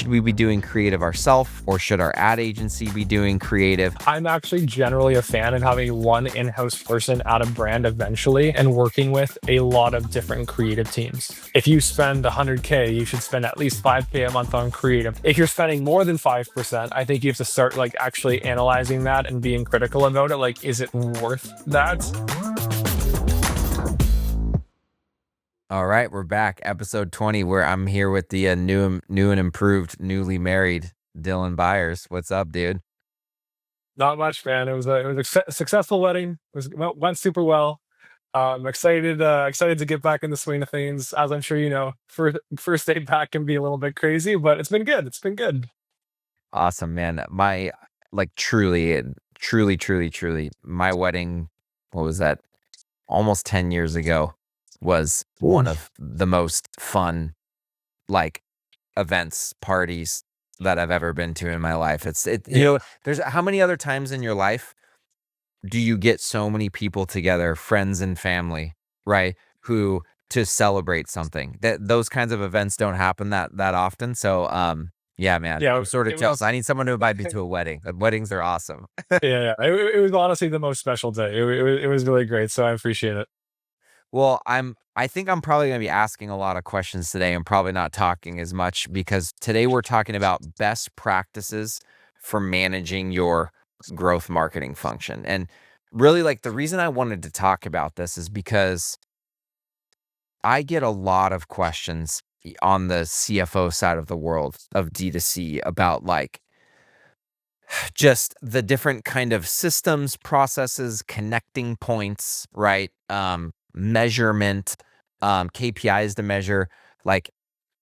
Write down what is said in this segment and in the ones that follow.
should we be doing creative ourselves, or should our ad agency be doing creative? I'm actually generally a fan of having one in-house person at a brand eventually and working with a lot of different creative teams. If you spend 100K, you should spend at least 5K a month on creative. If you're spending more than 5%, I think you have to start like actually analyzing that and being critical about it. Like, is it worth that? All right, we're back. Episode 20, where I'm here with the new and improved, newly married Dylan Byers. What's up, dude? Not much, man. It was a successful wedding. Went super well. I'm excited to get back in the swing of things. As I'm sure you know, first day back can be a little bit crazy, but it's been good. It's been good. Awesome, man. My truly, my wedding, what was that? Almost 10 years ago, was one of the most fun events, parties that I've ever been to in my life. There's how many other times in your life do you get so many people together, friends and family, right? Who to celebrate something. Those kinds of events don't happen that often. So yeah, man. Yeah, I'm sort of it jealous. was. I need someone to invite me to a wedding. Weddings are awesome. Yeah, it was honestly the most special day. It was really great, so I appreciate it. Well, I think I'm probably going to be asking a lot of questions today and probably not talking as much, because today we're talking about best practices for managing your growth marketing function. And really, the reason I wanted to talk about this is because I get a lot of questions on the CFO side of the world of D2C about just the different kind of systems, processes, connecting points, right? Measurement, KPIs to measure,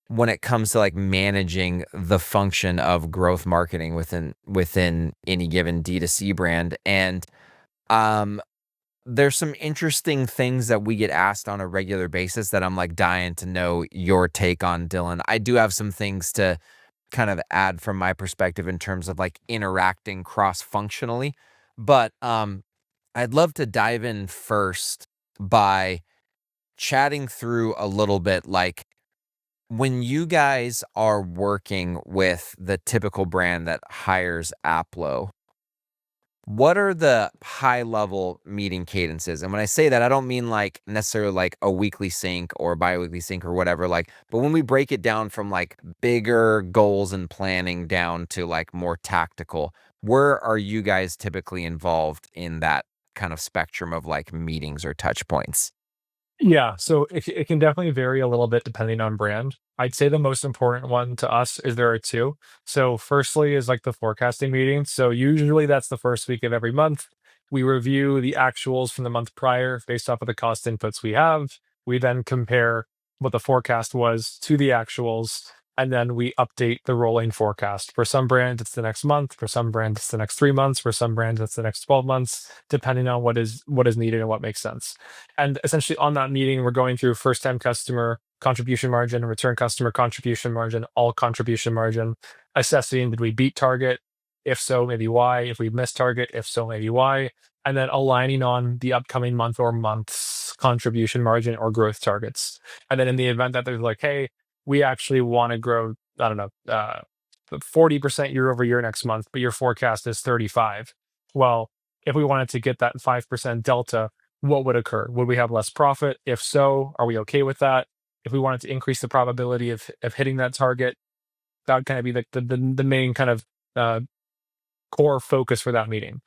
when it comes to managing the function of growth marketing within any given D2C brand. And there's some interesting things that we get asked on a regular basis that I'm dying to know your take on, Dylan. I do have some things to kind of add from my perspective in terms of interacting cross-functionally. But I'd love to dive in first by chatting through a little bit, when you guys are working with the typical brand that hires Aplo, what are the high level meeting cadences? And when I say that, I don't mean necessarily a weekly sync or bi-weekly sync or whatever, but when we break it down from bigger goals and planning down to more tactical, where are you guys typically involved in that kind of spectrum of meetings or touch points? Yeah, so it can definitely vary a little bit depending on brand. I'd say the most important one to us is there are two. So firstly is the forecasting meeting. So usually that's the first week of every month. We review the actuals from the month prior based off of the cost inputs we have. We then compare what the forecast was to the actuals, and then we update the rolling forecast. For some brands, it's the next month. For some brands, it's the next 3 months. For some brands, it's the next 12 months, depending on what is needed and what makes sense. And essentially on that meeting, we're going through first time customer contribution margin, return customer contribution margin, all contribution margin, assessing did we beat target? If so, maybe why? If we missed target, if so, maybe why? And then aligning on the upcoming month or months contribution margin or growth targets. And then in the event that there's hey, we actually want to grow, I don't know, 40% year over year next month, but your forecast is 35. Well, if we wanted to get that 5% delta, what would occur? Would we have less profit? If so, are we okay with that? If we wanted to increase the probability of hitting that target, that would kind of be the main kind of core focus for that meeting.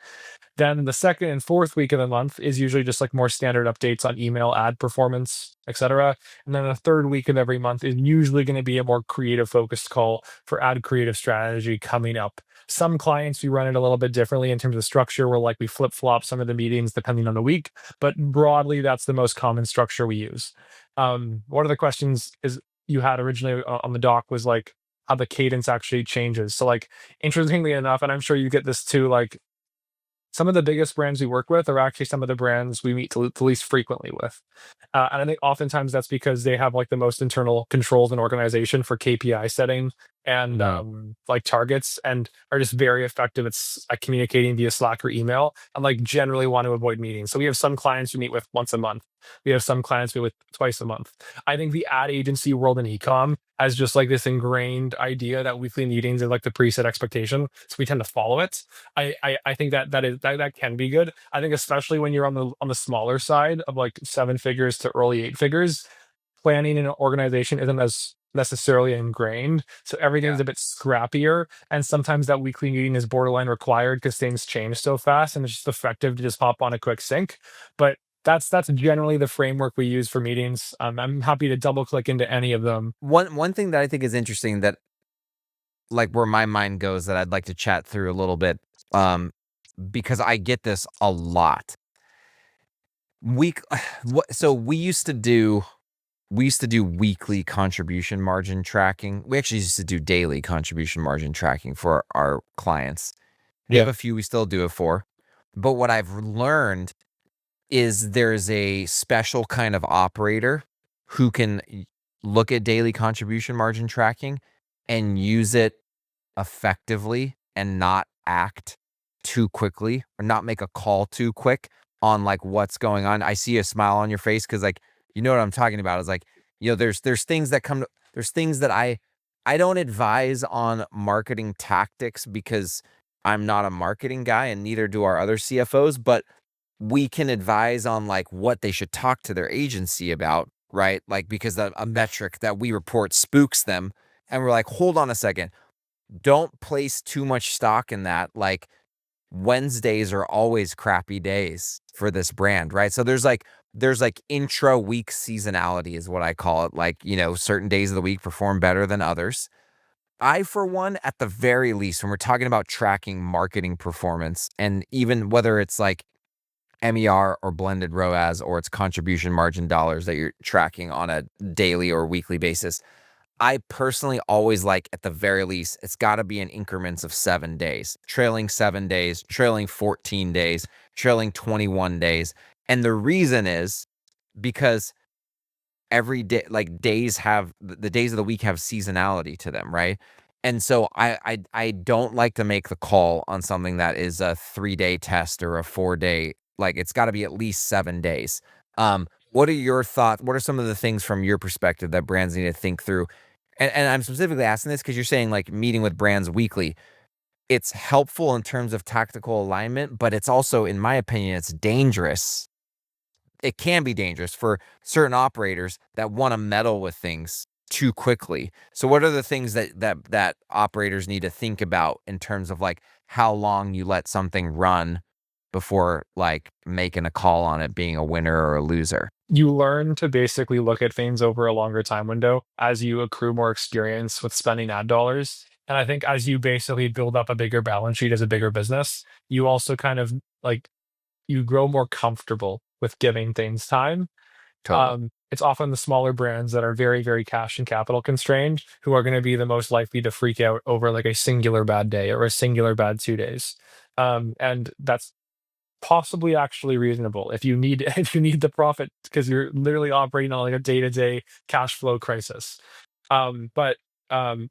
Then the second and fourth week of the month is usually just more standard updates on email ad performance, etc. And then the third week of every month is usually going to be a more creative focused call for ad creative strategy coming up. Some clients, we run it a little bit differently in terms of structure, where we flip flop some of the meetings depending on the week, but broadly, that's the most common structure we use. One of the questions is you had originally on the doc was how the cadence actually changes. So interestingly enough, and I'm sure you get this too, some of the biggest brands we work with are actually some of the brands we meet the least frequently with. And I think oftentimes that's because they have the most internal controls and organization for KPI setting and Mhm. like targets, and are just very effective at communicating via Slack or email, and like generally want to avoid meetings. So we have some clients we meet with once a month. We have some clients we meet with twice a month. I think the ad agency world in ecom has just like this ingrained idea that weekly meetings are like the preset expectation, so we tend to follow it. I think that can be good. I think especially when you're on the smaller side of like seven figures to early eight figures, planning in an organization isn't as necessarily ingrained. So Yeah. everything's a bit scrappier. And sometimes that weekly meeting is borderline required because things change so fast and it's just effective to just hop on a quick sync. But that's generally the framework we use for meetings. I'm happy to double click into any of them. One thing that I think is interesting that like where my mind goes that I'd like to chat through a little bit, um, because I get this a lot. Week what so we used to do weekly contribution margin tracking. We actually used to do daily contribution margin tracking for our clients. We have Yeah. a few we still do it for. But what I've learned is there's a special kind of operator who can look at daily contribution margin tracking and use it effectively and not act too quickly or not make a call too quick on like what's going on. I see a smile on your face because like you know what I'm talking about. Is like, there's things that there's things that I don't advise on marketing tactics because I'm not a marketing guy and neither do our other CFOs, but we can advise on like what they should talk to their agency about, right? Like because a metric that we report spooks them and we're like, hold on a second, don't place too much stock in that. Like Wednesdays are always crappy days for this brand, right? So there's like intra week seasonality is what I call it. Like, certain days of the week perform better than others. I, for one, at the very least, when we're talking about tracking marketing performance, and even whether it's like MER or blended ROAS or it's contribution margin dollars that you're tracking on a daily or weekly basis, I personally always like, at the very least, it's got to be in increments of 7 days, trailing 7 days, trailing 14 days, trailing 21 days. And the reason is because every day, like days have the days of the week have seasonality to them, right? And so I don't like to make the call on something that is a 3-day test or a 4-day. Like it's got to be at least 7 days. What are your thoughts? What are some of the things from your perspective that brands need to think through? And I'm specifically asking this because you're saying like meeting with brands weekly. It's helpful in terms of tactical alignment, but it's also, in my opinion, it's dangerous. It can be dangerous for certain operators that want to meddle with things too quickly. So what are the things that operators need to think about in terms of like how long you let something run before like making a call on it being a winner or a loser? You learn to basically look at things over a longer time window as you accrue more experience with spending ad dollars. And I think as you basically build up a bigger balance sheet as a bigger business, you also kind of like you grow more comfortable with giving things time. Totally. It's often the smaller brands that are very, very cash and capital constrained who are going to be the most likely to freak out over like a singular bad day or a singular bad 2 days. And that's possibly actually reasonable if you need if you need the profit because you're literally operating on like a day-to-day cash flow crisis. But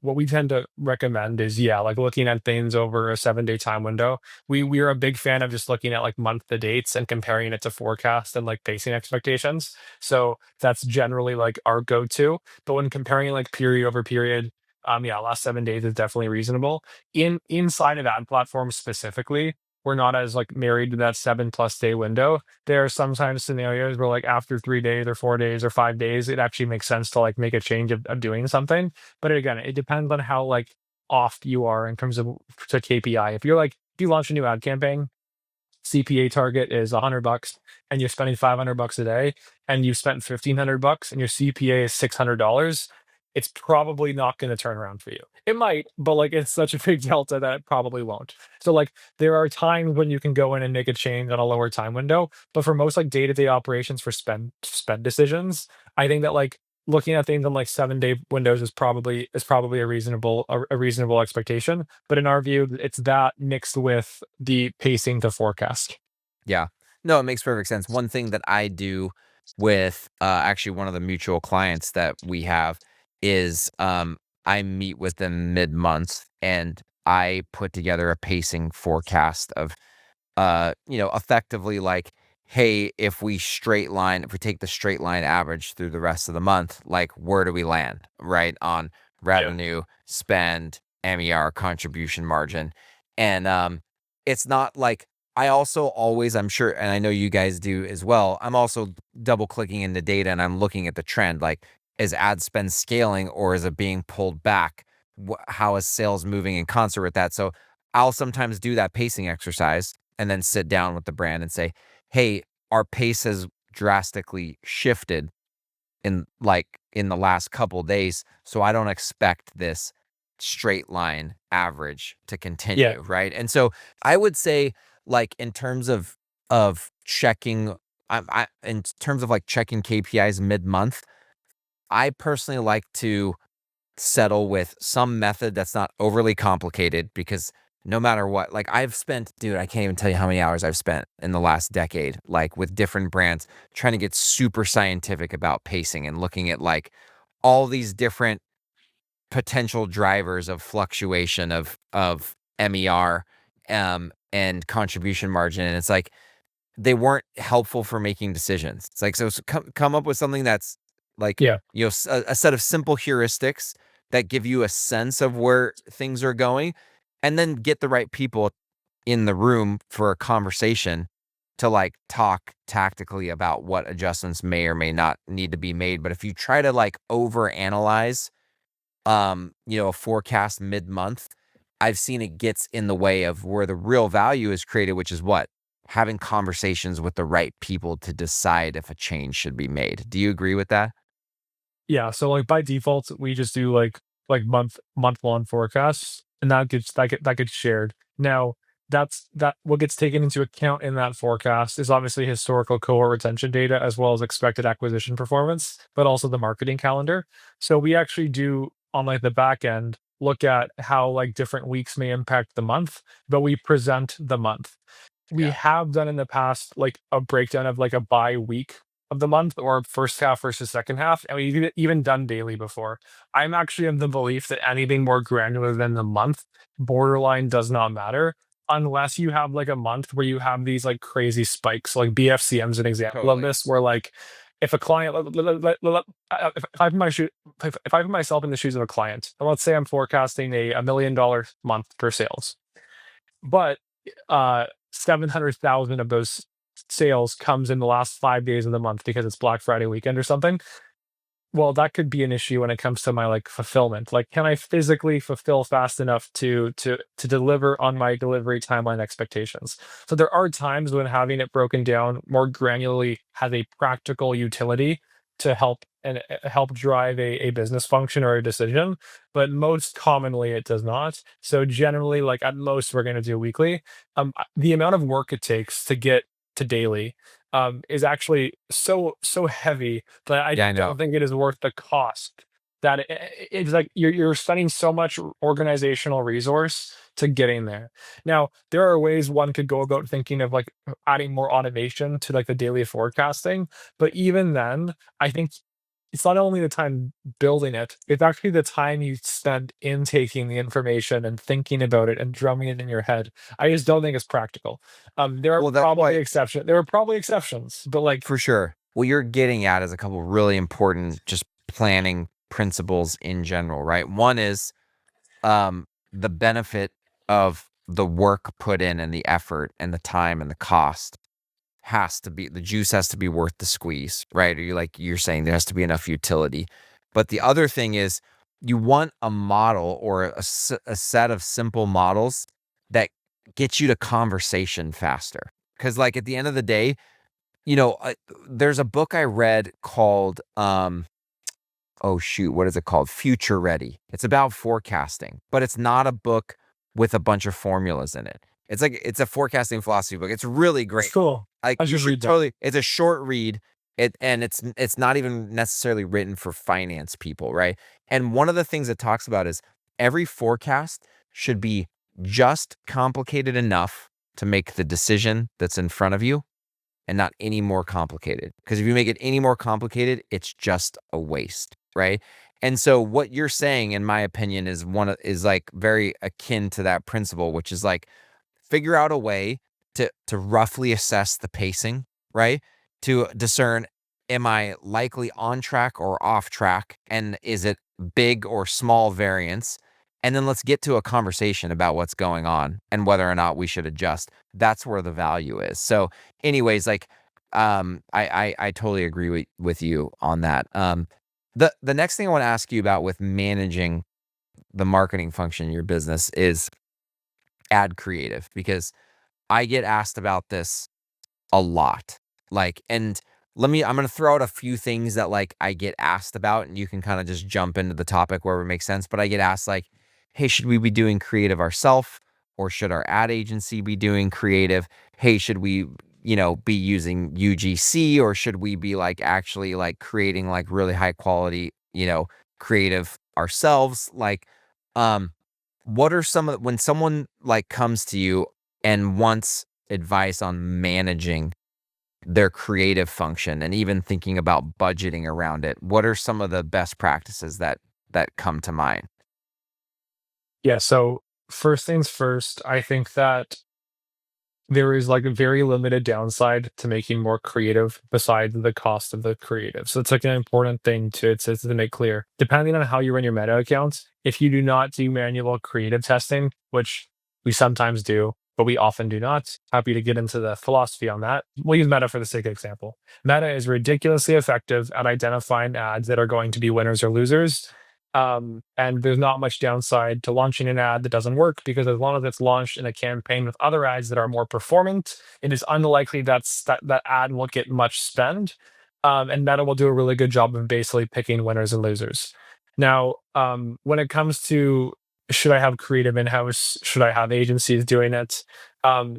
what we tend to recommend is, yeah, like looking at things over a 7-day time window. We are a big fan of just looking at like month to dates and comparing it to forecast and like pacing expectations. So that's generally like our go-to. But when comparing like period over period, yeah, last 7 days is definitely reasonable. Inside of ad platforms specifically, we're not as like married to that 7+ day window. There are sometimes scenarios where like after 3 days or 4 days or 5 days, it actually makes sense to like make a change of doing something. But again, it depends on how like off you are in terms of to KPI. If you launch a new ad campaign, CPA target is $100 and you're spending $500 a day and you've spent $1,500 and your CPA is $600, it's probably not going to turn around for you. It might, but like it's such a big delta that it probably won't. So like there are times when you can go in and make a change on a lower time window, but for most like day-to-day operations for spend decisions, I think that like looking at things on like 7-day windows is probably a reasonable expectation. But in our view, it's that mixed with the pacing to forecast. Yeah. No, it makes perfect sense. One thing that I do with actually one of the mutual clients that we have is I meet with them mid-month and I put together a pacing forecast of effectively like, hey, if we take the straight line average through the rest of the month, like where do we land, right? On Yeah. revenue, spend, MER, contribution margin. And it's not like I also always, I'm sure, and I know you guys do as well, I'm also double clicking into data and I'm looking at the trend. Like, is ad spend scaling or is it being pulled back? How is sales moving in concert with that? So I'll sometimes do that pacing exercise and then sit down with the brand and say, "Hey, our pace has drastically shifted in the last couple days, so I don't expect this straight line average to Yeah. continue," right? And so I would say like in terms of checking in terms of like checking KPIs mid-month, I personally like to settle with some method that's not overly complicated because no matter what, like dude, I can't even tell you how many hours I've spent in the last decade, like with different brands, trying to get super scientific about pacing and looking at like all these different potential drivers of fluctuation of MER and contribution margin. And it's like they weren't helpful for making decisions. It's like, so come up with something that's like, Yeah. a set of simple heuristics that give you a sense of where things are going, and then get the right people in the room for a conversation to like talk tactically about what adjustments may or may not need to be made. But if you try to like overanalyze a forecast mid-month, I've seen it gets in the way of where the real value is created, which is what? Having conversations with the right people to decide if a change should be made. Do you agree with that? Yeah, so, like, by default, we just do, like, month-long forecasts, and that gets shared. Now, that what gets taken into account in that forecast is obviously historical cohort retention data as well as expected acquisition performance, but also the marketing calendar. So, we actually do, on, like, the back end, look at how, like, different weeks may impact the month, but we present the month. We Yeah. have done in the past, like, a breakdown of, like, a by week of the month or first half versus second half, and we've even done daily before. I'm actually of the belief that anything more granular than the month, borderline does not matter, unless you have, like, a month where you have these, like, crazy spikes, like BFCM is an example of Totally. this, where, like, if a client if I put if I put myself in the shoes of a client, and let's say I'm forecasting a $1 million month for sales, but, 700,000 of those sales comes in the last 5 days of the month because it's Black Friday weekend or something. Well, that could be an issue when it comes to my, like, fulfillment. Like, can I physically fulfill fast enough to deliver on my delivery timeline expectations? So there are times when having it broken down more granularly has a practical utility to help drive a business function or a decision, but most commonly it does not. So generally, like, at most, we're gonna do weekly. The amount of work it takes to get to daily, is actually so heavy that I Yeah, I know. don't think it is worth the cost. That it's like you're spending so much organizational resource to getting there. Now, there are ways one could go about thinking of like adding more automation to like the daily forecasting, but even then, I think it's not only the time building it, it's actually the time you spend intaking the information and thinking about it and drumming it in your head. I just don't think it's practical. Well, that's why There are probably exceptions, but like, for sure. What you're getting at is a couple really important just planning principles in general, right? One is the benefit of the work put in and the effort and the time and the cost the juice has to be worth the squeeze, right? Or you're saying there has to be enough utility. But the other thing is you want a model or a set of simple models that get you to conversation faster. Because like at the end of the day, you know, uh, there's a book I read called oh shoot, what is it called? Future Ready. It's about forecasting, but it's not a book with a bunch of formulas in it. It's a forecasting philosophy book. It's really it's great. cool. Like I you should should read that. totally it's a short read. It's not even necessarily written for finance people, right? And one of the things it talks about is every forecast should be just complicated enough to make the decision that's in front of you and not any more complicated. Because if you make it any more complicated, it's just a waste, right? And so what you're saying, in my opinion, is like very akin to that principle, which is like figure out a way to roughly assess the pacing, right? To discern, am I likely on track or off track? And is it big or small variance? And then let's get to a conversation about what's going on and whether or not we should adjust. That's where the value is. So, anyways, like I totally agree with you on that. The next thing I want to ask you about with managing the marketing function in your business is ad creative, because I get asked about this a lot. Like, and I'm going to throw out a few things that like I get asked about, and you can kind of just jump into the topic wherever it makes sense. But I get asked like, hey, should we be doing creative ourselves, or should our ad agency be doing creative? Hey, should we, be using UGC, or should we be like actually like creating like really high quality, creative ourselves? Like, um, what are some of when someone like comes to you and wants advice on managing their creative function and even thinking about budgeting around it, what are some of the best practices that come to mind? Yeah, so first things first, I think that there is like a very limited downside to making more creative besides the cost of the creative. So it's like an important thing to make clear. Depending on how you run your meta accounts, if you do not do manual creative testing, which we sometimes do, but we often do not, happy to get into the philosophy on that. We'll use Meta for the sake of example. Meta is ridiculously effective at identifying ads that are going to be winners or losers. And there's not much downside to launching an ad that doesn't work, because as long as it's launched in a campaign with other ads that are more performant, it is unlikely that ad will get much spend. And Meta will do a really good job of basically picking winners and losers. Now, when it comes to should I have creative in house, should I have agencies doing it? Um,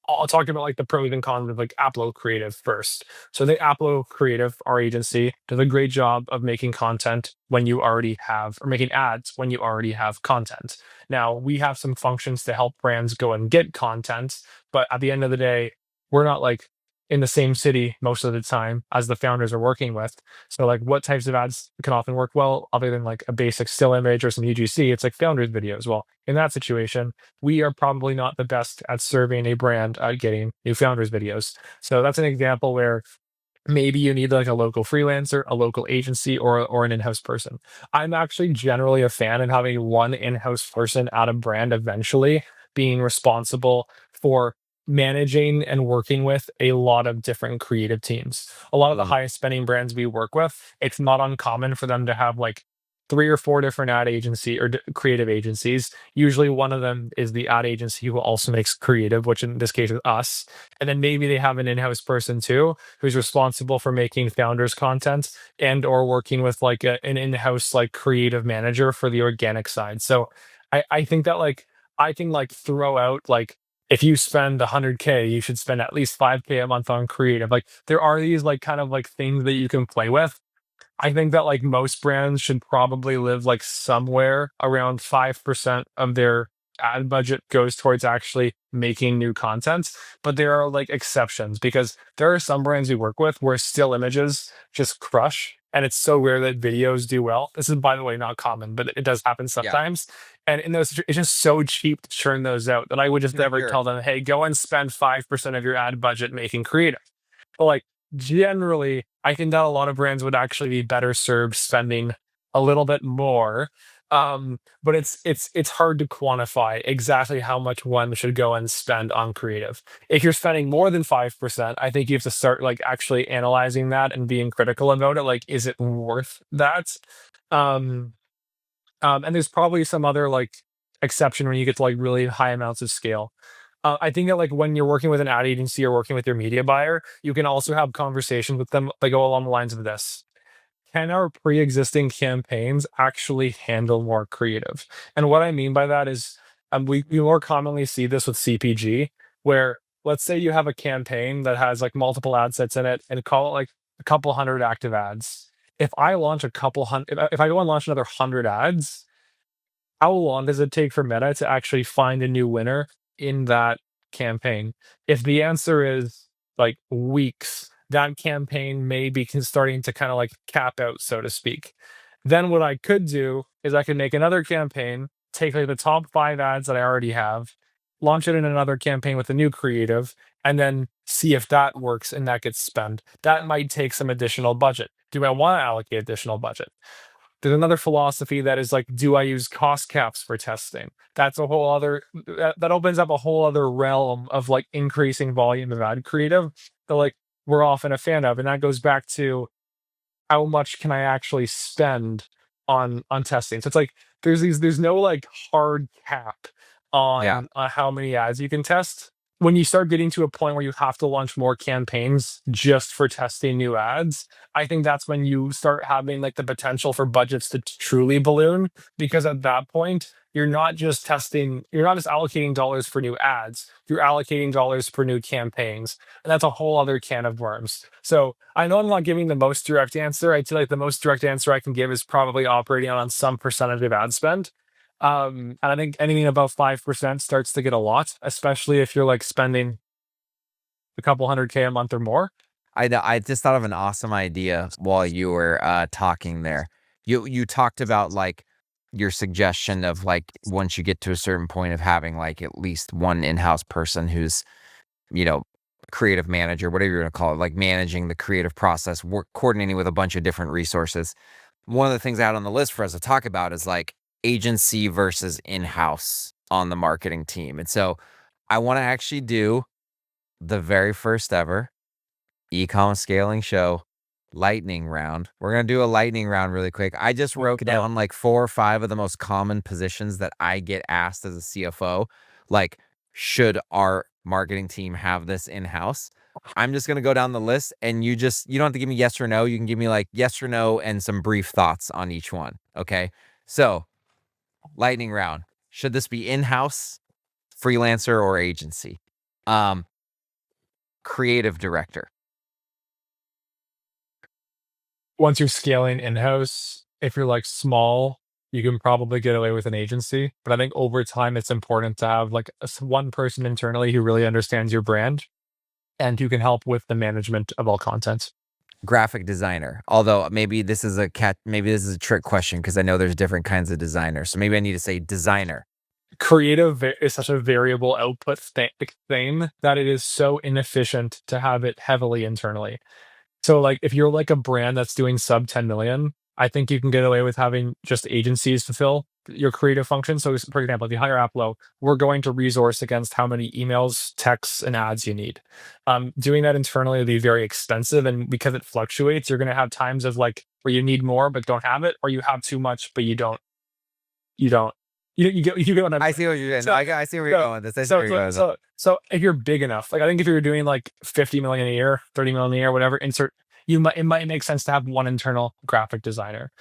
I'll talk about like the pros and cons of like Aplo Creative first. So the Aplo Creative, our agency, does a great job of making content when you already have, or making ads when you already have content. Now we have some functions to help brands go and get content, but at the end of the day, we're not like in the same city most of the time as the founders are working with. So like what types of ads can often work well, other than like a basic still image or some UGC, it's like founders videos. Well, in that situation, we are probably not the best at serving a brand at getting new founders videos. So that's an example where maybe you need like a local freelancer, a local agency, or an in-house person. I'm actually generally a fan of having one in-house person at a brand eventually being responsible for managing and working with a lot of different creative teams. A lot of the Love it. highest spending brands we work with, it's not uncommon for them to have like three or four different ad agency or creative agencies. Usually one of them is the ad agency who also makes creative, which in this case is us. And then maybe they have an in-house person too who's responsible for making founders content and or working with like an in-house like creative manager for the organic side. So I think that like I can like throw out like if you spend 100K, you should spend at least 5K a month on creative. Like there are these like kind of like things that you can play with. I think that like most brands should probably live like somewhere around 5% of their ad budget goes towards actually making new content. But there are like exceptions, because there are some brands we work with where still images just crush. And it's so rare that videos do well. This is, by the way, not common, but it does happen Yeah, sometimes. And in those, it's just so cheap to churn those out that I would just for never sure. tell them, hey, go and spend 5% of your ad budget making creative. But like generally, I think that a lot of brands would actually be better served spending a little bit more. But it's hard to quantify exactly how much one should go and spend on creative. If you're spending more than 5%, I think you have to start like actually analyzing that and being critical about it. Like, is it worth that? Um, and there's probably some other like exception when you get to like really high amounts of scale. I think that like when you're working with an ad agency or working with your media buyer, you can also have conversations with them that go along the lines of this: can our pre-existing campaigns actually handle more creative? And what I mean by that is, we more commonly see this with CPG, where let's say you have a campaign that has like multiple ad sets in it and call it like a couple hundred active ads. If I launch a couple hundred, if I go and launch another 100 ads, how long does it take for Meta to actually find a new winner in that campaign? If the answer is like weeks, that campaign may be starting to kind of like cap out, so to speak. Then what I could do is I could make another campaign, take like the top 5 ads that I already have, launch it in another campaign with a new creative, and then see if that works and that gets spent. That might take some additional budget. Do I want to allocate additional budget? There's another philosophy that is like, do I use cost caps for testing? That's a whole other that opens up a whole other realm of like increasing volume of ad creative that like we're often a fan of. And that goes back to how much can I actually spend on testing? So it's like there's no like hard cap Yeah. on how many ads you can test. When you start getting to a point where you have to launch more campaigns just for testing new ads, I think that's when you start having like the potential for budgets to truly balloon, because at that point you're not just allocating dollars for new ads, you're allocating dollars for new campaigns, and that's a whole other can of worms. So I know I'm not giving the most direct answer. I feel like the most direct answer I can give is probably operating on some percentage of ad spend. And I think anything above 5% starts to get a lot, especially if you're like spending a couple hundred K a month or more. I just thought of an awesome idea while you were talking there. You talked about like your suggestion of like once you get to a certain point of having like at least one in-house person who's, you know, creative manager, whatever you're gonna call it, like managing the creative process, coordinating with a bunch of different resources. One of the things I had on the list for us to talk about is like agency versus in-house on the marketing team. And so I want to actually do the very first ever Ecom Scaling Show lightning round. We're going to do a lightning round really quick. I just wrote down like 4 or 5 of the most common positions that I get asked as a CFO. Like, should our marketing team have this in-house? I'm just going to go down the list and you don't have to give me yes or no. You can give me like yes or no and some brief thoughts on each one. Okay. So, lightning round. Should this be in-house, freelancer, or agency? Creative director. Once you're scaling in-house, if you're like small, you can probably get away with an agency. But I think over time, it's important to have like one person internally who really understands your brand and who can help with the management of all content. Graphic designer. Although maybe this is a trick question because I know there's different kinds of designers. So maybe I need to say designer. Creative is such a variable output thing that it is so inefficient to have it heavily internally. So, like, if you're like a brand that's doing sub 10 million, I think you can get away with having just agencies fulfill your creative function. So, for example, if you hire Aplo, we're going to resource against how many emails, texts, and ads you need. Doing that internally will be very expensive, and because it fluctuates, you're going to have times of like where you need more but don't have it, or you have too much but you don't. You don't. You get what I'm I saying. see what you're doing. So I see where you're going with this. I see so where you're so going with this. so so if you're big enough, like I think if you're doing like 50 million a year, 30 million a year, whatever, insert it might make sense to have one internal graphic designer,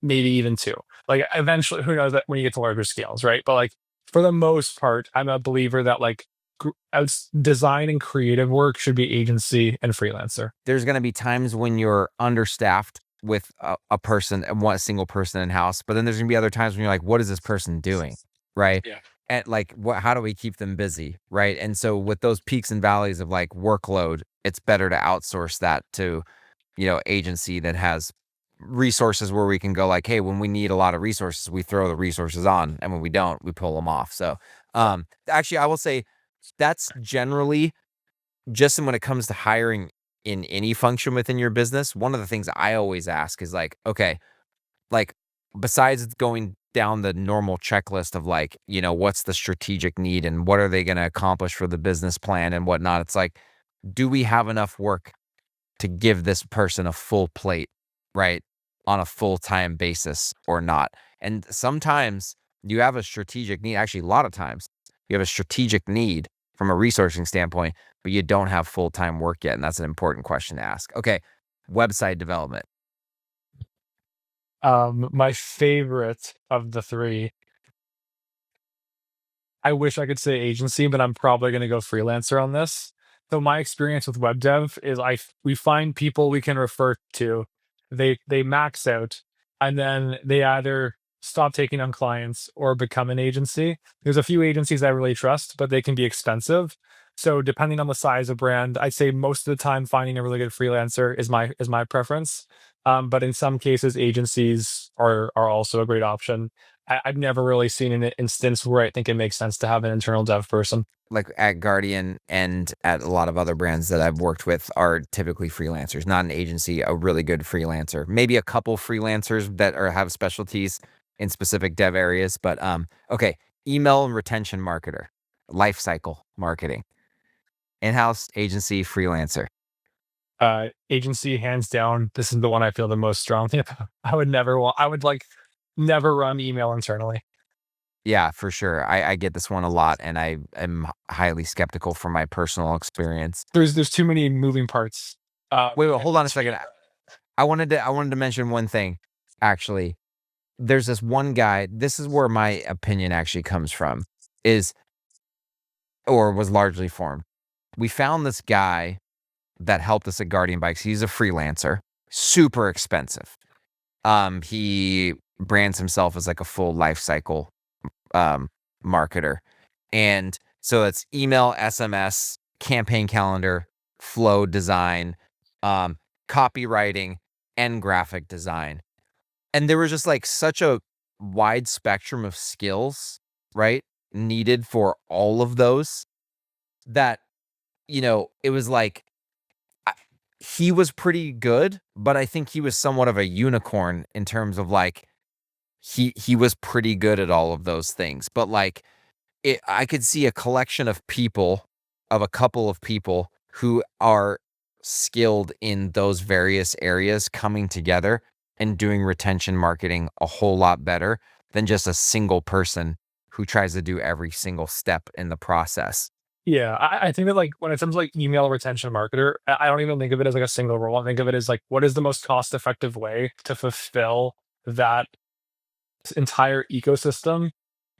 maybe even two. Like eventually, who knows that when you get to larger scales, right? But like for the most part, I'm a believer that like design and creative work should be agency and freelancer. There's going to be times when you're understaffed with a person and one single person in house, but then there's going to be other times when you're like, what is this person doing? Right. Yeah. And like, how do we keep them busy? Right. And so with those peaks and valleys of like workload, it's better to outsource that to, agency that has resources where we can go like, hey, when we need a lot of resources, we throw the resources on. And when we don't, we pull them off. So, actually, I will say that's generally just when it comes to hiring in any function within your business. One of the things I always ask is like, okay, like besides going down the normal checklist of like, what's the strategic need and what are they going to accomplish for the business plan and whatnot? It's like, do we have enough work to give this person a full plate, right? On a full-time basis or not? And sometimes you have a strategic need. Actually, a lot of times you have a strategic need from a resourcing standpoint, but you don't have full-time work yet. And that's an important question to ask. Okay. Website development. My favorite of the three, I wish I could say agency, but I'm probably going to go freelancer on this. So my experience with web dev is we find people we can refer to, they max out, and then they either stop taking on clients or become an agency. There's a few agencies I really trust, but they can be expensive. So depending on the size of brand, I'd say most of the time finding a really good freelancer is my preference. But in some cases, agencies are also a great option. I've never really seen an instance where I think it makes sense to have an internal dev person. Like at Guardian and at a lot of other brands that I've worked with are typically freelancers, not an agency, a really good freelancer. Maybe a couple freelancers that are have specialties in specific dev areas, but okay, email and retention marketer, life cycle marketing, in-house agency freelancer. Agency, hands down, this is the one I feel the most strongly about. I would like never run email internally. Yeah, for sure. I get this one a lot, and I am highly skeptical from my personal experience. There's too many moving parts. Wait, And hold on a to me, second. I wanted to mention one thing, actually. There's this one guy, this is where my opinion actually comes from, is or was largely formed. We found this guy that helped us at Guardian Bikes. He's a freelancer, super expensive. He brands himself as like a full life cycle um, marketer. And so it's email, SMS, campaign calendar, flow design, um, copywriting, and graphic design. And there was just like such a wide spectrum of skills, right? Needed for all of those that, it was like I- he was pretty good, but I think he was somewhat of a unicorn in terms of like he was pretty good at all of those things. But like I could see a collection of people, of a couple of people who are skilled in those various areas coming together and doing retention marketing a whole lot better than just a single person who tries to do every single step in the process. yeah, I think that like when it comes to like email retention marketer, I don't even think of it as like a single role. I think of it as like what is the most cost effective way to fulfill that entire ecosystem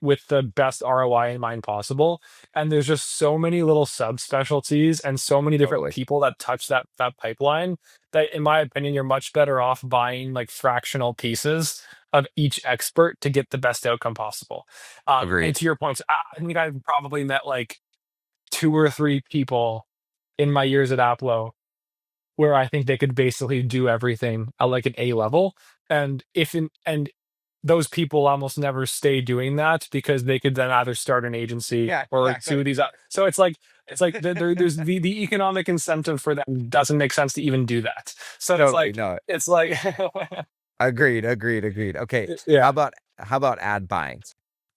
with the best ROI in mind possible. And there's just so many little subspecialties and so many different Totally. people that touch that pipeline that in my opinion you're much better off buying like fractional pieces of each expert to get the best outcome possible. And Agreed. to your point, I think I've probably met like two or three people in my years at Aplo where I think they could basically do everything at like an A level. And those people almost never stay doing that because they could then either start an agency Yeah, or do exactly. these. So it's like there's the economic incentive for that doesn't make sense to even do that. So Totally. No, it's like agreed, agreed, agreed. Okay. yeah. How about ad buying?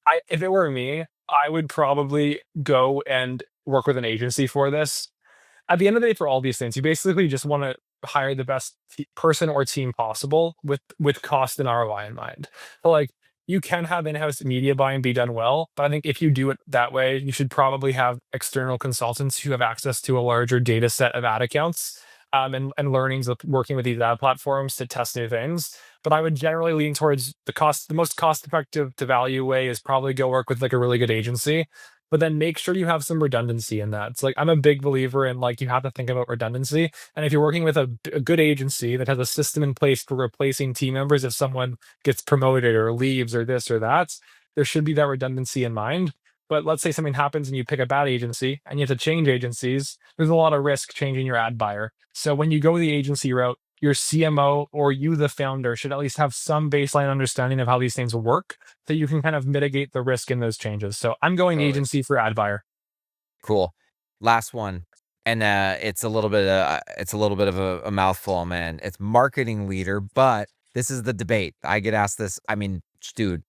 I if it were me, I would probably go and work with an agency for this. At the end of the day, for all these things, you basically just want to hire the best person or team possible with cost and ROI in mind. So like you can have in-house media buying be done well, but I think if you do it that way, you should probably have external consultants who have access to a larger data set of ad accounts and learnings of working with these ad platforms to test new things. But I would generally lean towards the most cost effective to value way is probably go work with like a really good agency, but then make sure you have some redundancy in that. It's like I'm a big believer in like you have to think about redundancy. And if you're working with a good agency that has a system in place for replacing team members if someone gets promoted or leaves or this or that, there should be that redundancy in mind. But let's say something happens and you pick a bad agency and you have to change agencies, there's a lot of risk changing your ad buyer. So when you go the agency route, your CMO or you, the founder, should at least have some baseline understanding of how these things work so you can kind of mitigate the risk in those changes. So I'm going Totally. agency for ad buyer. Cool. Last one. And it's a little bit of a mouthful, man. It's marketing leader, but this is the debate. I get asked this. I mean, dude,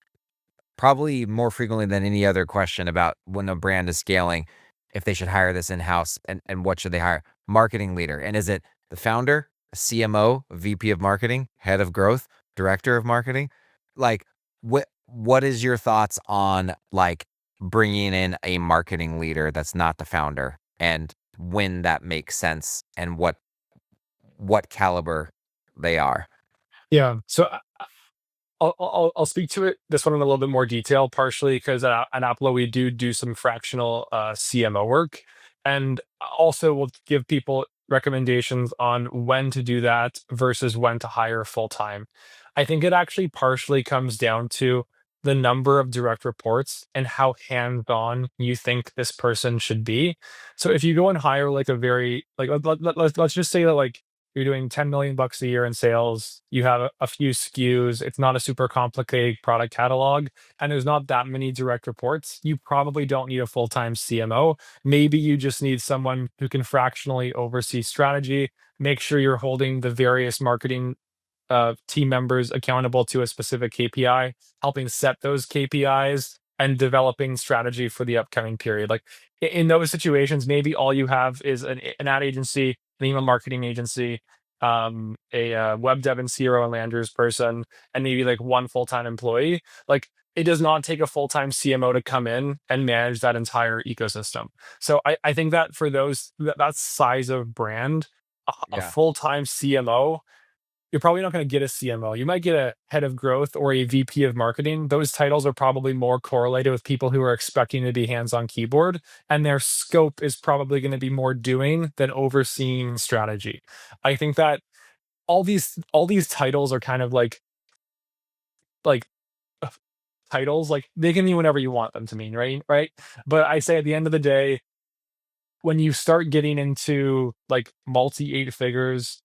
probably more frequently than any other question about when a brand is scaling, if they should hire this in-house and what should they hire? Marketing leader. And is it the founder, a CMO, a VP of marketing, head of growth, director of marketing? Like what is your thoughts on like bringing in a marketing leader that's not the founder and when that makes sense and what caliber they are? Yeah. So I'll speak to it this one in a little bit more detail, partially because at Aplo we do some fractional CMO work, and also we'll give people recommendations on when to do that versus when to hire full time. I think it actually partially comes down to the number of direct reports and how hands on you think this person should be. So if you go and hire like a very like let's just say that like you're doing 10 million bucks a year in sales, you have a few SKUs, it's not a super complicated product catalog, and there's not that many direct reports, you probably don't need a full-time CMO. Maybe you just need someone who can fractionally oversee strategy, make sure you're holding the various marketing team members accountable to a specific KPI, helping set those KPIs and developing strategy for the upcoming period. Like in those situations, maybe all you have is an ad agency, an email marketing agency, a web dev and CRO and Landers person, and maybe like one full-time employee. Like it does not take a full-time CMO to come in and manage that entire ecosystem. So I think that for that size of brand, a Yeah. full-time CMO, you're probably not going to get a CMO. You might get a head of growth or a VP of marketing. Those titles are probably more correlated with people who are expecting to be hands on keyboard, and their scope is probably going to be more doing than overseeing strategy. I think that all these titles are kind of like uh, titles, like they can mean whatever you want them to mean, right? Right. But I say at the end of the day, when you start getting into like multi eight figures,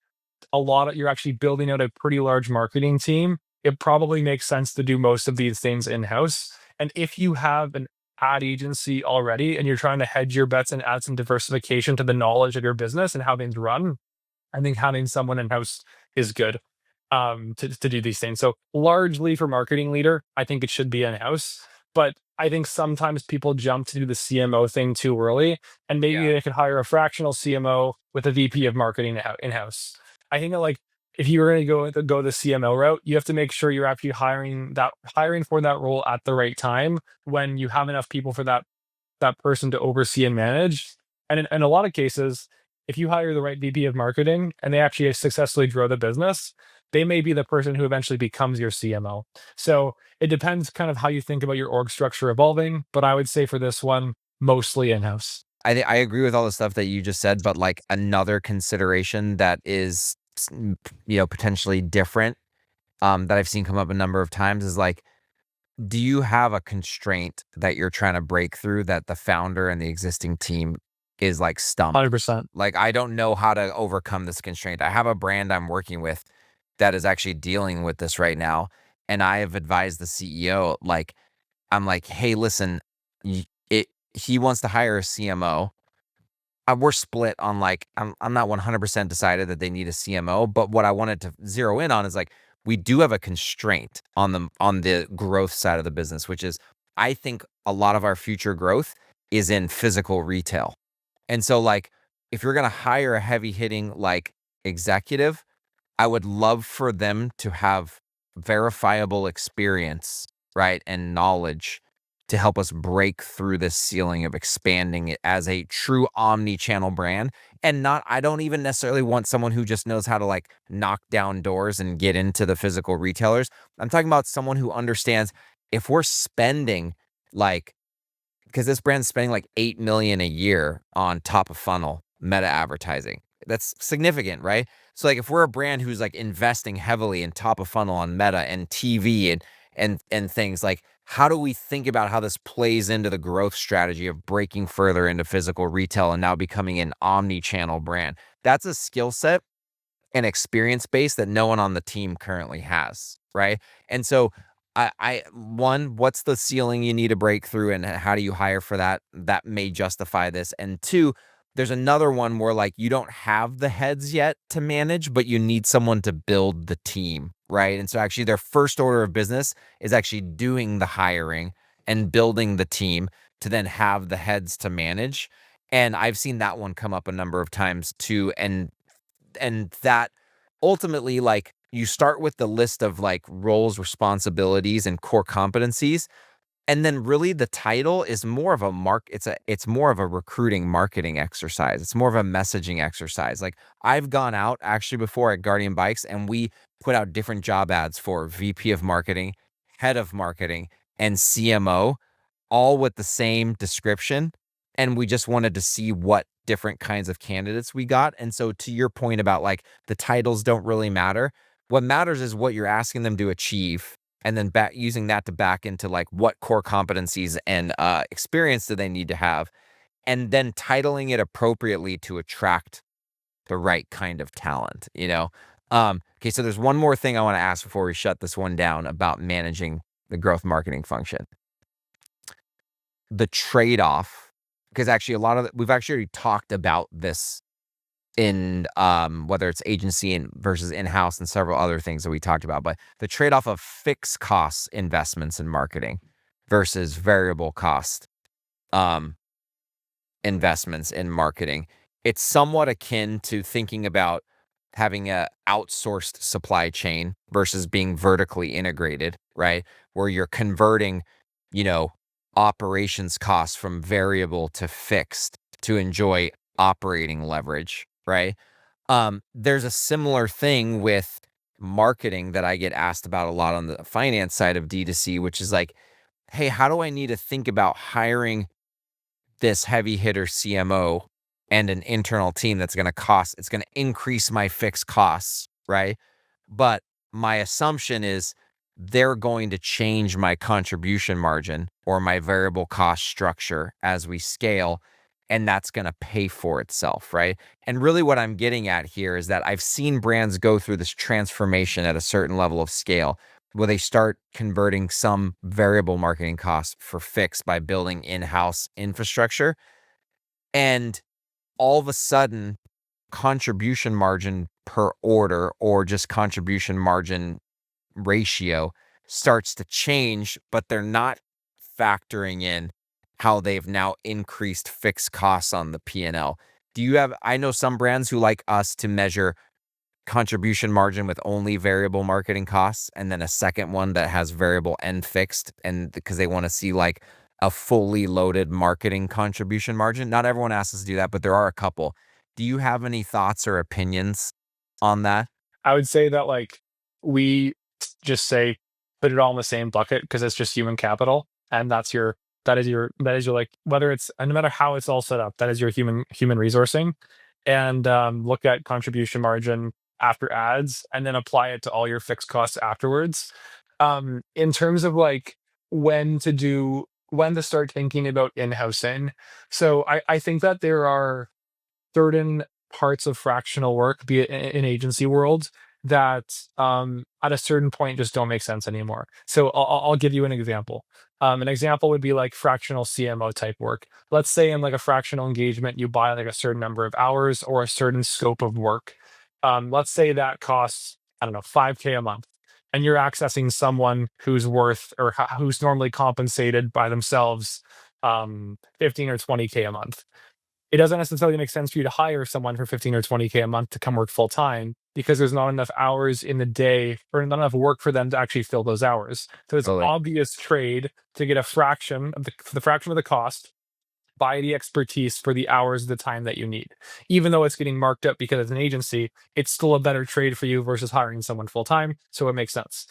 you're actually building out a pretty large marketing team, it probably makes sense to do most of these things in-house. And if you have an ad agency already and you're trying to hedge your bets and add some diversification to the knowledge of your business and how things run, I think having someone in-house is good to do these things. So largely for marketing leader, I think it should be in-house. But I think sometimes people jump to do the CMO thing too early, and maybe Yeah. they could hire a fractional CMO with a VP of marketing in-house. I think that like if you were going to go the CMO route, you have to make sure you're actually hiring for that role at the right time when you have enough people for that person to oversee and manage. And in a lot of cases, if you hire the right VP of marketing and they actually successfully grow the business, they may be the person who eventually becomes your CMO. So it depends kind of how you think about your org structure evolving. But I would say for this one, mostly in house. I agree with all the stuff that you just said, but like another consideration that is, potentially different, that I've seen come up a number of times is like, do you have a constraint that you're trying to break through that the founder and the existing team is like stumped? 100%. Like, I don't know how to overcome this constraint. I have a brand I'm working with that is actually dealing with this right now. And I have advised the CEO, like, I'm like, hey, listen, he wants to hire a CMO. We're split on like I'm not 100% decided that they need a CMO, but what I wanted to zero in on is like we do have a constraint on the growth side of the business, which is I think a lot of our future growth is in physical retail. And so like if you're going to hire a heavy hitting like executive, I would love for them to have verifiable experience, right, and knowledge to help us break through this ceiling of expanding it as a true omni-channel brand. And not, I don't even necessarily want someone who just knows how to like knock down doors and get into the physical retailers. I'm talking about someone who understands if we're spending like because this brand's spending like 8 million a year on top of funnel meta advertising. That's significant, right? So like if we're a brand who's like investing heavily in top of funnel on meta and TV and things like how do we think about how this plays into the growth strategy of breaking further into physical retail and now becoming an omni-channel brand? That's a skill set and experience base that no one on the team currently has, right? And so one, what's the ceiling you need to break through and how do you hire for that? That may justify this. And two, there's another one where like you don't have the heads yet to manage, but you need someone to build the team, right? And so actually their first order of business is actually doing the hiring and building the team to then have the heads to manage. And I've seen that one come up a number of times too. And that ultimately like you start with the list of like roles, responsibilities, and core competencies. And then really the title is more of a it's more of a recruiting marketing exercise. It's more of a messaging exercise. Like I've gone out actually before at Guardian Bikes and we put out different job ads for VP of marketing, head of marketing, and CMO all with the same description. And we just wanted to see what different kinds of candidates we got. And so to your point about like the titles don't really matter. What matters is what you're asking them to achieve and then back using that to back into like what core competencies and experience do they need to have and then titling it appropriately to attract the right kind of talent, you know? Okay, so there's one more thing I want to ask before we shut this one down about managing the growth marketing function. The trade-off, because actually we've actually already talked about this in whether it's agency and versus in-house and several other things that we talked about, but the trade-off of fixed cost investments in marketing versus variable cost um investments in marketing. It's somewhat akin to thinking about having a outsourced supply chain versus being vertically integrated, right? Where you're converting, you know, operations costs from variable to fixed to enjoy operating leverage, right? There's a similar thing with marketing that I get asked about a lot on the finance side of D2C, which is like, hey, how do I need to think about hiring this heavy hitter CMO and an internal team that's going to cost, it's going to increase my fixed costs, right? But my assumption is they're going to change my contribution margin or my variable cost structure as we scale, and that's going to pay for itself, right? And really what I'm getting at here is that I've seen brands go through this transformation at a certain level of scale where they start converting some variable marketing costs for fixed by building in-house infrastructure. And all of a sudden, contribution margin per order or just contribution margin ratio starts to change, but they're not factoring in how they've now increased fixed costs on the P&L. Do you have, I know some brands who like us to measure contribution margin with only variable marketing costs, and then a second one that has variable and fixed, and because they want to see like a fully loaded marketing contribution margin. Not everyone asks us to do that, but there are a couple. Do you have any thoughts or opinions on that? I would say that like we just say put it all in the same bucket because it's just human capital, and that is your like whether it's and no matter how it's all set up, that is your human resourcing, and look at contribution margin after ads, and then apply it to all your fixed costs afterwards. In terms of like when to start thinking about in-housing, so I think that there are certain parts of fractional work, be it in agency world, that at a certain point just don't make sense anymore. So I'll give you an example. An example would be like fractional CMO type work. Let's say in like a fractional engagement, you buy like a certain number of hours or a certain scope of work. Let's say that costs, I don't know, 5K a month. And you're accessing someone who's worth or who's normally compensated by themselves 15 or 20K a month. It doesn't necessarily make sense for you to hire someone for 15 or 20K a month to come work full time because there's not enough hours in the day or not enough work for them to actually fill those hours. So it's Totally. obvious trade to get a fraction of the fraction of the cost, buy the expertise for the hours of the time that you need. Even though it's getting marked up because it's an agency, it's still a better trade for you versus hiring someone full time. So it makes sense.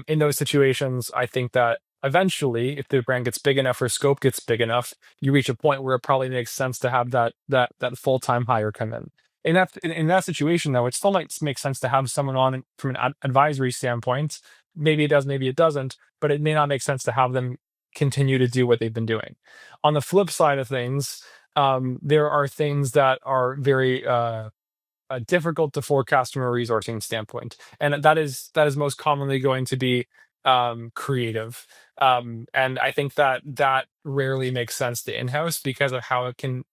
In those situations, I think that eventually, if the brand gets big enough or scope gets big enough, you reach a point where it probably makes sense to have that full time hire come in. In that situation, though, it still might make sense to have someone on from an advisory standpoint. Maybe it does, maybe it doesn't, but it may not make sense to have them continue to do what they've been doing. On the flip side of things, there are things that are very difficult to forecast from a resourcing standpoint, and that is most commonly going to be creative. And I think that that rarely makes sense to in-house because of how it can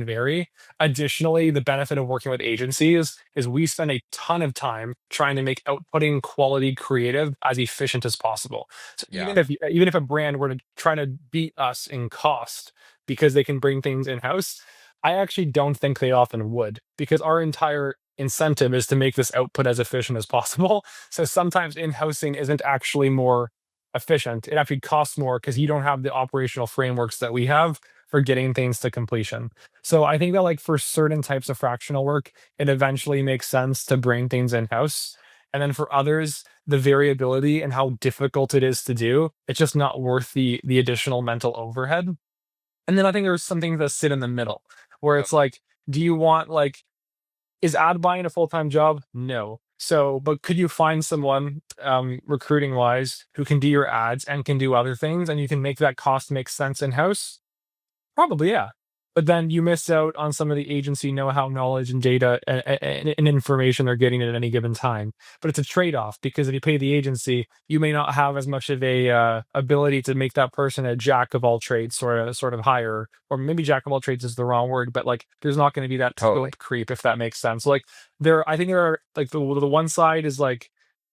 vary. Additionally, the benefit of working with agencies is we spend a ton of time trying to make outputting quality creative as efficient as possible. So Yeah. even if a brand were to try to beat us in cost because they can bring things in-house, I actually don't think they often would because our entire incentive is to make this output as efficient as possible. So sometimes in-housing isn't actually more efficient. It actually costs more because you don't have the operational frameworks that we have for getting things to completion. So I think that like for certain types of fractional work, it eventually makes sense to bring things in-house. And then for others, the variability and how difficult it is to do, it's just not worth the additional mental overhead. And then I think there's some things that sit in the middle where Yep. it's like, do you want like, is ad buying a full-time job? No. So, but could you find someone recruiting wise who can do your ads and can do other things and you can make that cost make sense in-house? Probably, yeah. but then you miss out on some of the agency know-how, knowledge, and data and information they're getting at any given time. But it's a trade-off because if you pay the agency, you may not have as much of a ability to make that person a jack of all trades sort of hire, or maybe jack of all trades is the wrong word, but like there's not going to be that Totally. scope creep if that makes sense. Like I think there are like the one side is like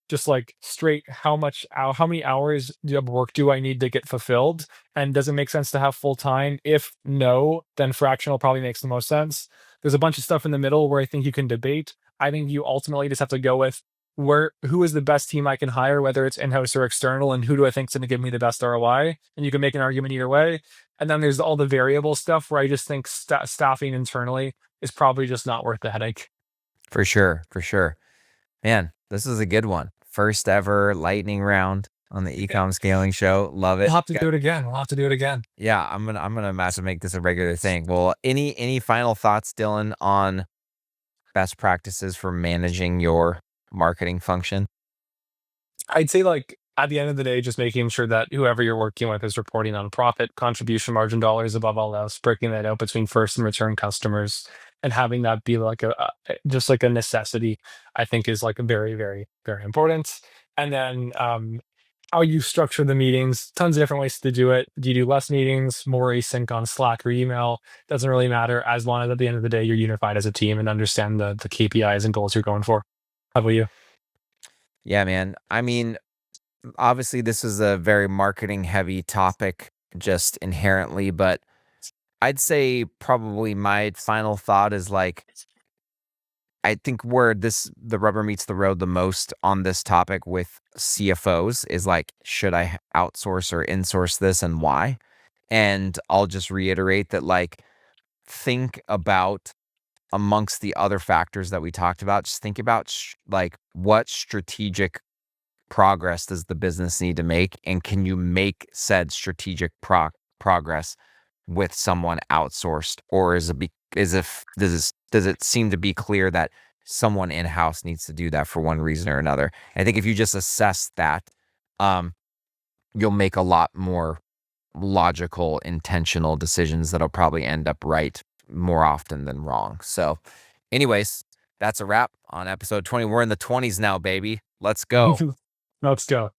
just like straight how many hours of work do I need to get fulfilled, and does it make sense to have full time? If no, then fractional probably makes the most sense. There's a bunch of stuff in the middle where I think you can debate. I think you ultimately just have to go with who is the best team I can hire, whether it's in-house or external, and who do I think is going to give me the best ROI, and you can make an argument either way. And then there's all the variable stuff where I just think staffing internally is probably just not worth the headache. For sure. For sure. Man, this is a good one. First ever lightning round on the Ecom Scaling Show. Love it. We'll have to do it again. We'll have to do it again. Yeah, I'm gonna imagine make this a regular thing. Well, any final thoughts, Dylan, on best practices for managing your marketing function? I'd say, like, at the end of the day, just making sure that whoever you're working with is reporting on profit, contribution margin dollars above all else, breaking that out between first and return customers, and having that be like just like a necessity, I think is like very, very, very important. And then how you structure the meetings, tons of different ways to do it. Do you do less meetings, more async on Slack or email? Doesn't really matter as long as at the end of the day you're unified as a team and understand the KPIs and goals you're going for. How about you? Yeah, man. I mean, obviously this is a very marketing heavy topic just inherently, but I'd say probably my final thought is like I think where the rubber meets the road the most on this topic with CFOs is like, should I outsource or insource this and why? And I'll just reiterate that like think about amongst the other factors that we talked about, just think about like what strategic progress does the business need to make, and can you make said strategic progress with someone outsourced, or does it seem to be clear that someone in house needs to do that for one reason or another? I think if you just assess that, um, you'll make a lot more logical, intentional decisions that'll probably end up right more often than wrong. So, anyways, that's a wrap on episode 20. We're in the 20s now, baby. Let's go. Let's go.